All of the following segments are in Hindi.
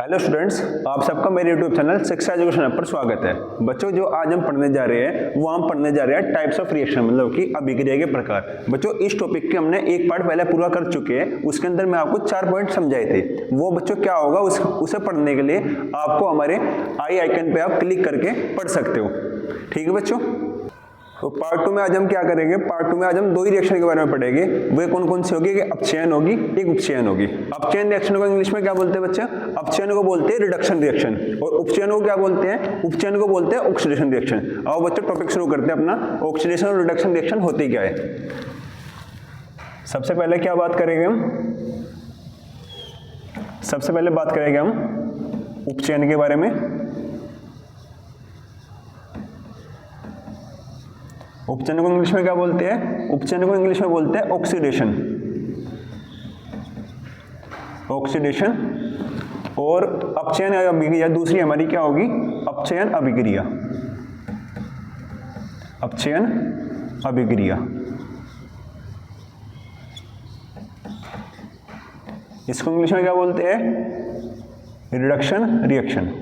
हेलो स्टूडेंट्स, आप सबका मेरे यूट्यूब चैनल शिक्षा एजुकेशन ऐप पर स्वागत है। बच्चों, जो आज हम पढ़ने जा रहे हैं वो हम पढ़ने जा रहे हैं टाइप्स ऑफ रिएक्शन, मतलब कि अभिक्रिया के प्रकार। बच्चों, इस टॉपिक के हमने एक पार्ट पहले पूरा कर चुके हैं। उसके अंदर मैं आपको 4 पॉइंट समझाए थे। वो बच्चों क्या होगा, उसे पढ़ने के लिए आपको हमारे आई आइकन पे आप क्लिक करके पढ़ सकते हो। ठीक है बच्चों, तो पार्ट 2 में आज हम क्या करेंगे, पार्ट 2 में आज हम दो ही रिएक्शन के बारे में पढ़ेंगे। वे कौन कौन सी होगी, एक अपचयन होगी, एक उपचयन होगी। अपचयन रिएक्शन को इंग्लिश में क्या बोलते हैं बच्चे? अपचयन को बोलते हैं रिडक्शन रिएक्शन, और उपचयन को क्या बोलते हैं? उपचयन को बोलते हैं ऑक्सीडेशन रिएक्शन। आओ बच्चों टॉपिक शुरू करते हैं अपना। ऑक्सीडेशन और रिडक्शन रिएक्शन होती क्या है? सबसे पहले क्या बात करेंगे हम? सबसे पहले बात करेंगे हम उपचयन के बारे में। उपचयन को इंग्लिश में क्या बोलते हैं? उपचयन को इंग्लिश में बोलते हैं ऑक्सीडेशन। ऑक्सीडेशन। और अपचयन अभिक्रिया दूसरी हमारी क्या होगी? अपचयन अभिक्रिया। अपचयन अभिक्रिया। इसको इंग्लिश में क्या बोलते हैं? Reduction reaction.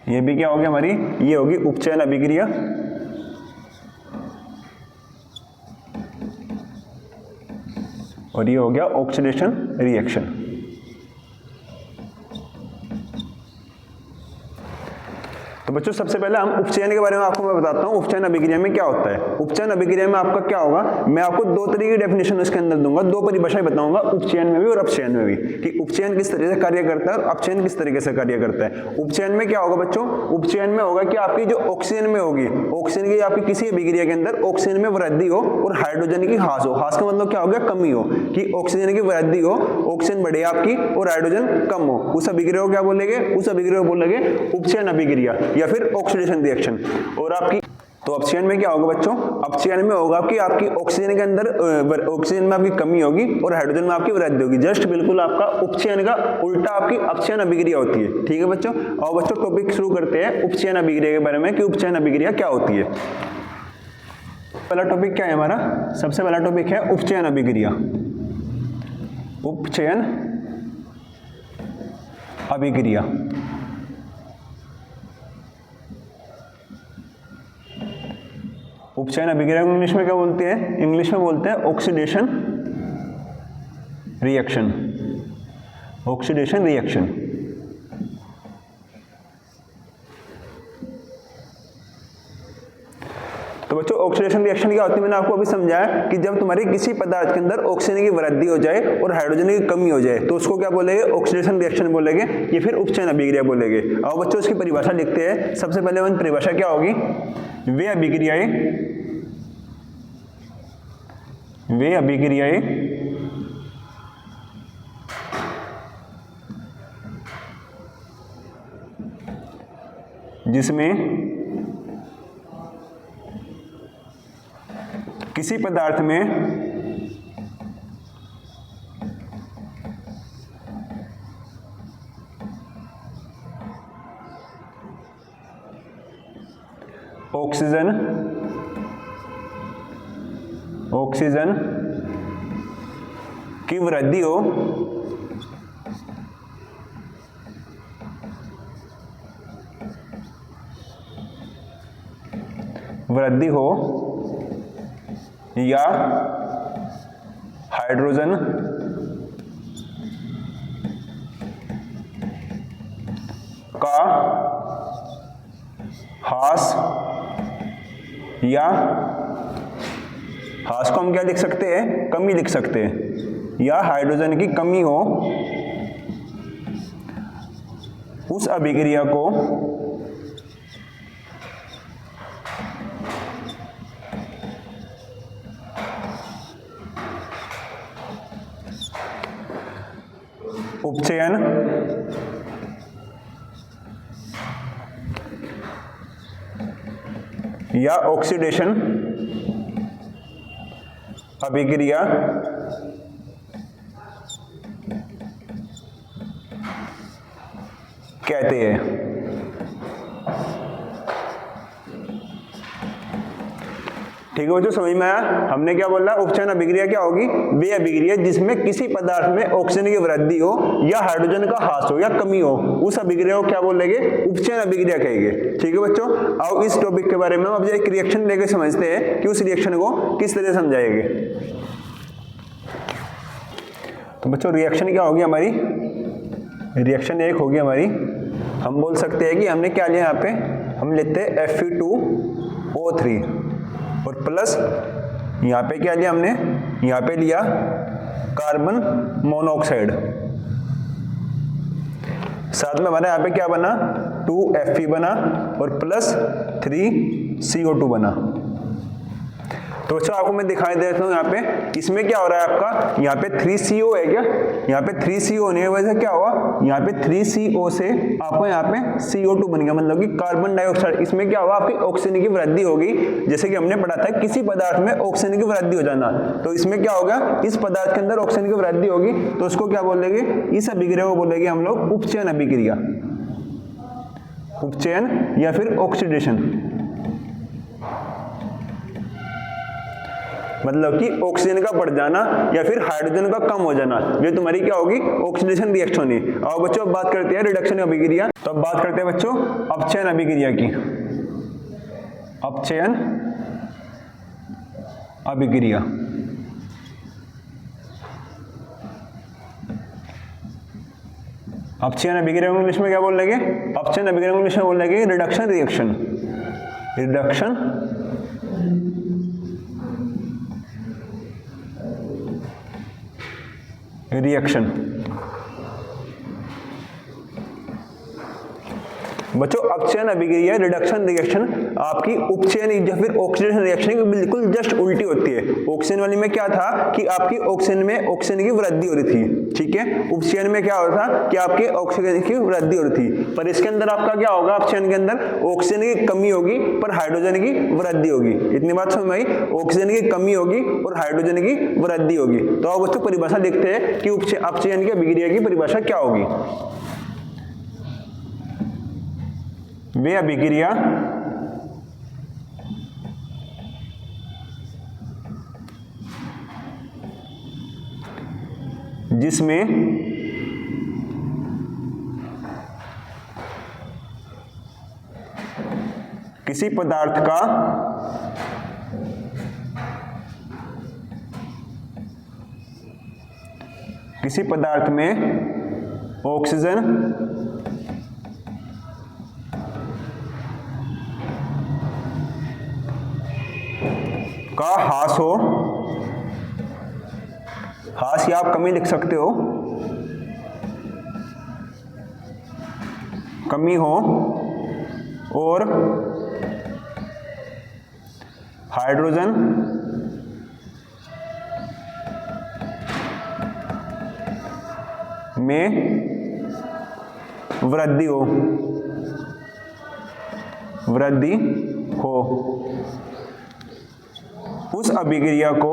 ये भी क्या होगी हमारी? ये होगी उपचयन अभिक्रिया। और ये हो गया ऑक्सीडेशन रिएक्शन। तो बच्चों, सबसे पहले हम उपचयन के बारे में आपको मैं बताता हूं। उपचयन अभिक्रिया में क्या होता है? उपचयन अभिक्रिया में आपका क्या होगा, मैं आपको दो तरीके की डेफिनेशन इसके अंदर दूंगा, दो परिभाषाएं बताऊंगा, उपचयन में भी और अपचयन में भी, कि उपचयन किस तरह से कार्य करता है और अपचयन किस तरीके से कार्य करता है। उपचयन में क्या होगा बच्चों? उपचयन में होगा कि आपकी जो ऑक्सीजन में होगी, ऑक्सीजन की आपकी किसी अभिक्रिया के अंदर ऑक्सीजन में वृद्धि हो और हाइड्रोजन की ह्रास हो। ह्रास का मतलब क्या हो गया? कमी हो, कि ऑक्सीजन की वृद्धि हो, ऑक्सीजन बढ़े आपकी और हाइड्रोजन कम हो। उस अभिक्रिया को क्या बोलेंगे? उस अभिक्रिया को बोलेंगे उपचयन अभिक्रिया या फिर ऑक्सीडेशन रिएक्शन। और आपकी तो अपचयन में क्या होगा बच्चों? अपचयन में होगा कि आपकी ऑक्सीजन के अंदर ऑक्सीजन में आपकी कमी होगी और हाइड्रोजन में आपकी वृद्धि होगी। जस्ट बिल्कुल आपका उपचयन का उल्टा आपकी अपचयन अभिक्रिया होती है। ठीक है बच्चों, और बच्चों टॉपिक शुरू करते हैं उपचयन अभिक्रिया के बारे में, कि उपचयन अभिक्रिया क्या होती है। पहला टॉपिक क्या है हमारा? सबसे पहला टॉपिक है उपचयन अभिक्रिया। उपचयन अभिक्रिया। उपचयन अभिक्रिया इंग्लिश में क्या बोलते हैं? इंग्लिश में बोलते हैं ऑक्सीडेशन रिएक्शन। Oxidation reaction. तो बच्चों, ऑक्सीडेशन रिएक्शन क्या होती है? मैंने आपको अभी समझाया कि जब तुम्हारी किसी पदार्थ के अंदर ऑक्सीजन की वृद्धि हो जाए और हाइड्रोजन की कमी हो जाए तो उसको क्या बोलेंगे? ऑक्सीडेशन रिएक्शन बोलेंगे, ये फिर उपचयन अभिक्रिया बोलेंगे। और बच्चों इसकी परिभाषा लिखते हैं। सबसे पहले वन परिभाषा क्या होगी? वे अभिक्रियाएं जिसमें किसी पदार्थ में ऑक्सीजन की वृद्धि हो या हाइड्रोजन का ह्रास, या ह्रास को हम क्या लिख सकते हैं? कमी लिख सकते हैं। या हाइड्रोजन की कमी हो, उस अभिक्रिया को उपचयन या ऑक्सीडेशन अभिक्रिया कहते हैं। ठीक है बच्चों, समझ में आया? हमने क्या बोला, उपचयन अभिक्रिया क्या होगी, वे अभिक्रिया जिसमें किसी पदार्थ में ऑक्सीजन की वृद्धि हो या हाइड्रोजन का ह्रास हो या कमी हो, उस अभिक्रिया को क्या बोलेंगे, उपचयन अभिक्रिया कहेंगे। ठीक है बच्चों, अब इस टॉपिक के बारे में अब एक रिएक्शन लेके समझते हैं कि उस रिएक्शन को किस तरह समझाएंगे। तो बच्चों रिएक्शन क्या होगी हमारी, रिएक्शन एक होगी हमारी, हम बोल सकते हैं कि हमने क्या लिया, यहाँ पे हम लेते हैं Fe2O3 और प्लस यहाँ पे क्या लिया हमने, यहाँ पे लिया कार्बन मोनोऑक्साइड, साथ में हमारे यहाँ पे क्या बना 2Fe बना और प्लस 3CO2 बना। तो बच्चों आपको मैं दिखाई देता हूँ यहाँ पे, इसमें क्या हो रहा है आपका, यहाँ पे 3CO है क्या, यहाँ पे 3CO होने की वजह से क्या हुआ, यहाँ पे 3CO से आपको यहाँ पे CO2 बन गया, मतलब कि कार्बन डाइऑक्साइड। इसमें क्या हुआ, आपकी ऑक्सीजन की वृद्धि होगी, जैसे कि हमने पढ़ा था किसी पदार्थ में ऑक्सीजन की वृद्धि हो जाना, तो इसमें क्या होगा, इस पदार्थ के अंदर ऑक्सीजन की वृद्धि होगी, तो उसको क्या बोलेंगे, इस अभिक्रिया को बोलेंगे हम लोग उपचयन अभिक्रिया, उपचयन या फिर ऑक्सीडेशन। मतलब कि ऑक्सीजन का बढ़ जाना या फिर हाइड्रोजन का कम हो जाना, ये तुम्हारी क्या होगी, ऑक्सीडेशन रिएक्शन होनी। और बच्चों अब बात करते हैं रिडक्शन अभिक्रिया। तो अब बात करते हैं बच्चों अपचयन अभिक्रिया की। अपचयन अभिक्रिया, अपचयन अभिक्रिया को इंग्लिश में क्या बोल लेंगे, अपचयन अभिक्रिया को इंग्लिश में बोल लेंगे रिडक्शन रिएक्शन, रिडक्शन रिएक्शन। बच्चों अपचयन अभिक्रिया रिडक्शन रिएक्शन आपकी उपचयन या फिर ऑक्सीडेशन रिएक्शन की बिल्कुल जस्ट उल्टी होती है। ऑक्सीजन वाली में क्या था कि आपकी ऑक्सीजन में ऑक्सीजन की वृद्धि हो रही थी, ठीक है, उपचयन में क्या हो रहा था कि आपके ऑक्सीजन की वृद्धि हो रही थी, पर इसके अंदर आपका क्या होगा, अपचयन के अंदर ऑक्सीजन की कमी होगी पर हाइड्रोजन की वृद्धि होगी। इतनी बात समझ में आई, ऑक्सीजन की कमी होगी और हाइड्रोजन की वृद्धि होगी। तो अब बच्चों परिभाषा देखते हैं कि अपचयन की अभिक्रिया की परिभाषा क्या होगी। वे अभिक्रिया जिसमें किसी पदार्थ का किसी पदार्थ में ऑक्सीजन का ह्रास हो, ह्रास या आप कमी लिख सकते हो, कमी हो और हाइड्रोजन में वृद्धि हो, वृद्धि हो, उस अभिक्रिया को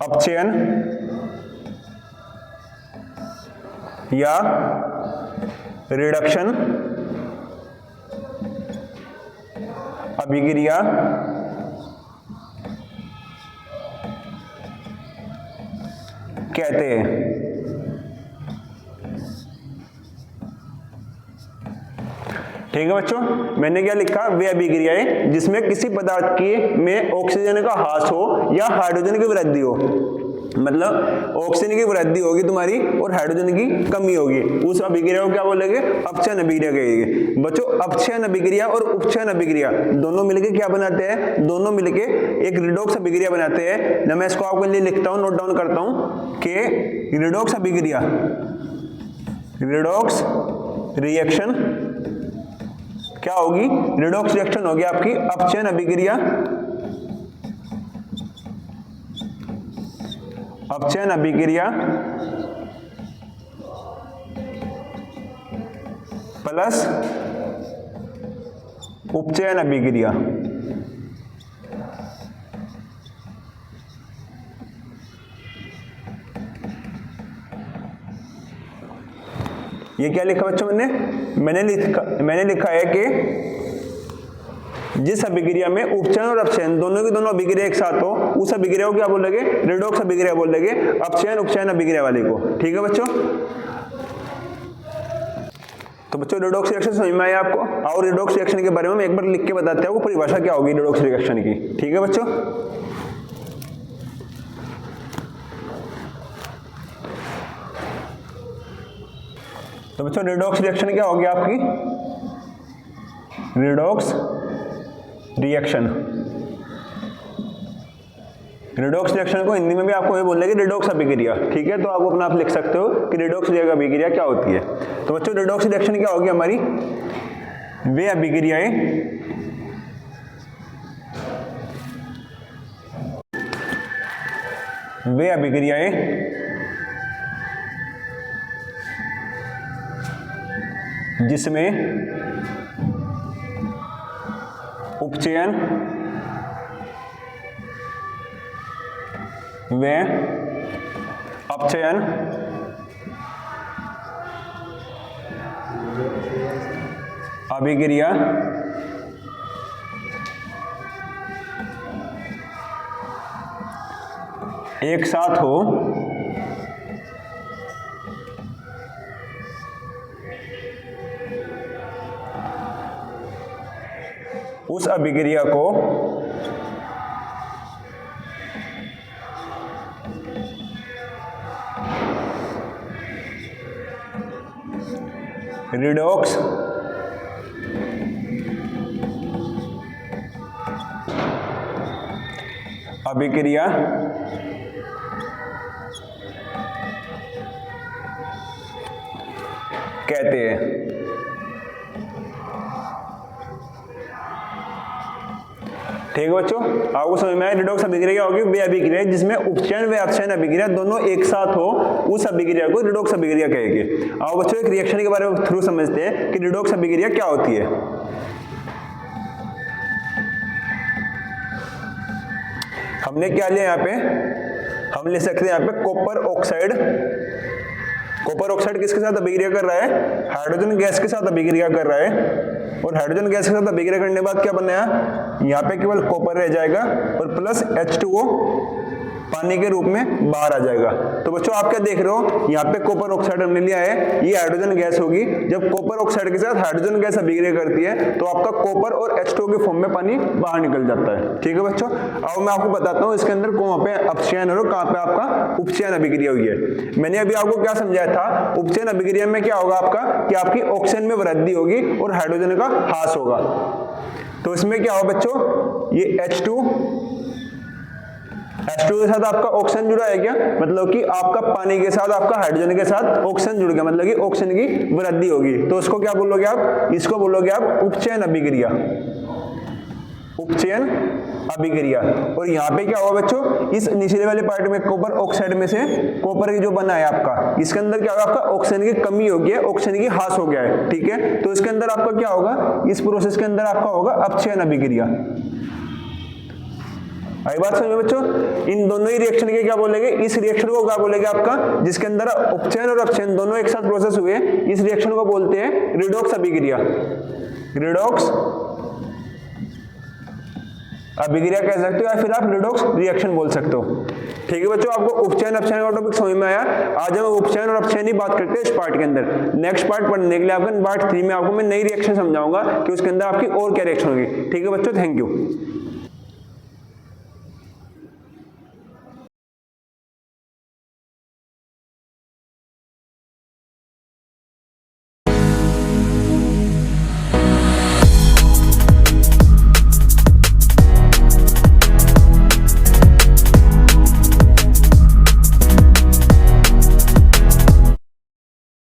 अपचयन या रिडक्शन अभिक्रिया कहते हैं। ठीक है बच्चों, मैंने क्या लिखा, वे अभिक्रियाएं जिसमें किसी पदार्थ की में ऑक्सीजन का ह्रास हो या हाइड्रोजन की वृद्धि हो, मतलब ऑक्सीजन की वृद्धि होगी तुम्हारी और हाइड्रोजन की कमी होगी, उस अभिक्रिया को क्या बोलेंगे, अपचयन अभिक्रिया कहेंगे। बच्चों अपचयन अभिक्रिया और उपचयन अभिक्रिया दोनों मिलके क्या बनाते हैं, दोनों मिलके एक रिडॉक्स अभिक्रिया बनाते हैं। जब मैं इसको आपके लिए लिखता हूं, नोट डाउन करता हूं कि रिडॉक्स अभिक्रिया, रिडॉक्स रिएक्शन क्या होगी, रिडॉक्स रिएक्शन होगी आपकी अपचयन अभिक्रिया, अपचयन अभिक्रिया प्लस उपचयन अभिक्रिया। ये क्या लिखा बच्चों मैंने लिखा है कि जिस अभिक्रिया में उपचयन और अपचयन दोनों की दोनों अभिक्रिया एक साथ हो उस अभिक्रिया को क्या बोलेंगे, रेडॉक्स अभिक्रिया बोलेंगे, अपचयन उपचयन अभिक्रिया वाले को। ठीक है बच्चों, तो बच्चों रेडॉक्स रिएक्शन समझ में आया आपको। और रेडॉक्स रिएक्शन के बारे में एक बार लिख के बताते हैं आपको परिभाषा क्या होगी रेडॉक्स रिएक्शन की। ठीक है बच्चों, तो बच्चों रेडॉक्स रिएक्शन क्या होगी आपकी, रेडॉक्स रिएक्शन को हिंदी में भी आपको ये बोलेंगे रेडॉक्स अभिक्रिया। ठीक है, तो आप अपना आप लिख सकते हो कि रेडॉक्स अभिक्रिया क्या होती है। तो बच्चों रेडॉक्स रिएक्शन क्या होगी हमारी, वे अभिक्रियाएं जिसमें उपचयन व अपचयन अभिक्रिया एक साथ हो उस अभिक्रिया को रेडॉक्स अभिक्रिया कहते हैं। ठीक है बच्चों, आपको समझ में आया रेडॉक्स अभिक्रिया क्या होगी, वे अभिक्रिया जिसमें उपचयन व अपचयन अभिक्रिया दोनों एक साथ हो उस अभिक्रिया को रेडॉक्स अभिक्रिया कहेंगे। आओ बच्चों एक रिएक्शन के बारे में थ्रू समझते हैं कि रेडॉक्स अभिक्रिया क्या होती है। हमने क्या लिया यहाँ पे, हम ले सकते हैं यहाँ पे कॉपर ऑक्साइड किसके साथ अभिक्रिया कर रहा है, हाइड्रोजन गैस के साथ अभिक्रिया कर रहा है। और हाइड्रोजन गैस के साथ अभिक्रिया करने के बाद क्या बनाया, यहाँ पे केवल कॉपर रह जाएगा और प्लस H2O पानी के रूप में बाहर आ जाएगा। तो बच्चों आप क्या देख रहे हो, यहाँ पे कॉपर ऑक्साइड हमने लिया है, ये हाइड्रोजन गैस होगी। जब कॉपर ऑक्साइड के साथ हाइड्रोजन गैस अभिक्रिया करती है तो आपका कॉपर और H2O के फॉर्म में पानी बाहर निकल जाता है। ठीक है बच्चों, अब मैं आपको बताता हूँ इसके अंदर कहाँ पे अपचयन और कहाँ पे आपका उपचयन अभिक्रिया हुई है। मैंने अभी आपको क्या समझाया था, उपचयन अभिक्रिया में क्या होगा आपका कि आपकी ऑक्सीजन में वृद्धि होगी और हाइड्रोजन का ह्रास होगा। तो इसमें क्या होगा बच्चों, ये H2 के साथ आपका ऑक्सीजन जुड़ा है क्या, मतलब कि आपका पानी के साथ आपका हाइड्रोजन के साथ ऑक्सीजन जुड़ गया, मतलब कि ऑक्सीजन की वृद्धि होगी। तो उसको क्या बोलोगे आप, इसको बोलोगे आप उपचयन अभिक्रिया। और यहाँ पे क्या होगा बच्चों, इस निचले वाले पार्ट में कॉपर ऑक्साइड में से कॉपर की जो बना है आपका, इसके अंदर क्या होगा आपका ऑक्सीजन की कमी हो गई है, ऑक्सीजन की ह्रास हो गया है। ठीक है, तो इसके अंदर आपका क्या होगा, इस प्रोसेस के अंदर आपका होगा अपचयन अभिक्रिया। आई बात समझ में बच्चों, इन दोनों ही रिएक्शन के क्या बोलेंगे, इस रिएक्शन को क्या बोलेंगे आपका जिसके अंदर उपचयन और अपचयन दोनों एक साथ प्रोसेस हुए, इस रिएक्शन को बोलते हैं रेडॉक्स अभिक्रिया। रेडॉक्स अभिक्रिया कह सकते हो या फिर आप रेडॉक्स रिएक्शन बोल सकते हो। ठीक है बच्चों, आपको उपचयन अपचयन का टॉपिक समझ में आया। आज हम उपचयन और अपचयन ही बात करते हैं इस पार्ट के अंदर। नेक्स्ट पार्ट पढ़ने के लिए आपको पार्ट 3 में आपको मैं नई रिएक्शन समझाऊंगा कि उसके अंदर आपकी और क्या रिएक्शन होगी। ठीक है बच्चों, थैंक यू।